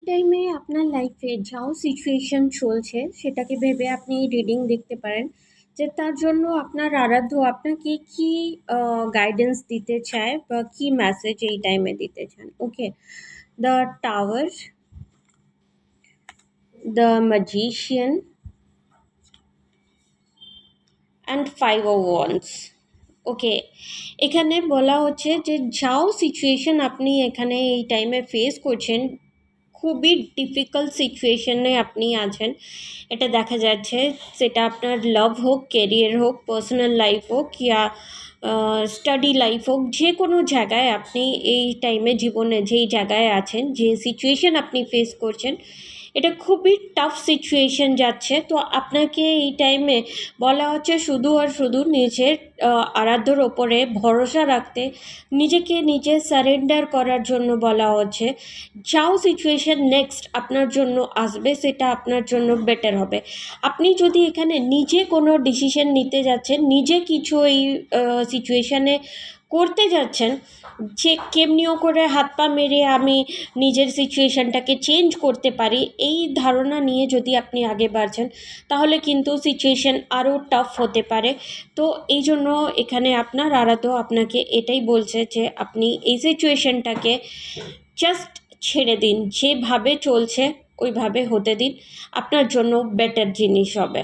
টাইমে আপনার লাইফে যাও সিচুয়েশন চলছে সেটাকে ভেবে আপনি রিডিং দেখতে পারেন যে তার জন্য আপনার আরাধ্য আপনাকে কি গাইডেন্স দিতে চায় বা কি মেসেজ এই টাইমে দিতে চান। Okay, the tower, the magician and five of wands. Okay, এখানে বলা হচ্ছে যে যাও সিচুয়েশন আপনি এখানে এই টাইমে ফেস করছেন, খুবই ডিফিকাল্ট সিচুয়েশনে আপনি আছেন, এটা দেখা যাচ্ছে। সেটা আপনার লাভ হোক, কেরিয়ার হোক, পার্সোনাল লাইফ হোক, ইয়া স্টাডি লাইফ হোক, যে কোনো জায়গায় আপনি এই টাইমে জীবনে যেই জায়গায় আছেন, যে সিচুয়েশন আপনি ফেস করছেন, এটা খুবই টাফ সিচুয়েশন যাচ্ছে। তো আপনাকে এই টাইমে বলা হচ্ছে শুধু আর শুধু নিজের আরাধ্যর ওপরে ভরসা রাখতে, নিজেকে নিজে সারেন্ডার করার জন্য বলা হচ্ছে। যাও সিচুয়েশন নেক্সট আপনার জন্য আসবে সেটা আপনার জন্য বেটার হবে। আপনি যদি এখানে নিজে কোনো ডিসিশন নিতে যাচ্ছেন, নিজে কিছু এই সিচুয়েশানে করতে যাচ্ছেন, যে কেমনিও করে হাত পা মেরে আমি নিজের সিচুয়েশানটাকে চেঞ্জ করতে পারি, এই ধারণা নিয়ে যদি আপনি আগে বাড়ছেন তাহলে কিন্তু সিচুয়েশান আরও টাফ হতে পারে। তো এই জন্য এখানে আপনার আরাধ্য আপনাকে এটাই বলছে যে আপনি এই সিচুয়েশানটাকে জাস্ট ছেড়ে দিন, যেভাবে চলছে ওইভাবে হতে দিন, আপনার জন্য বেটার জিনিস হবে।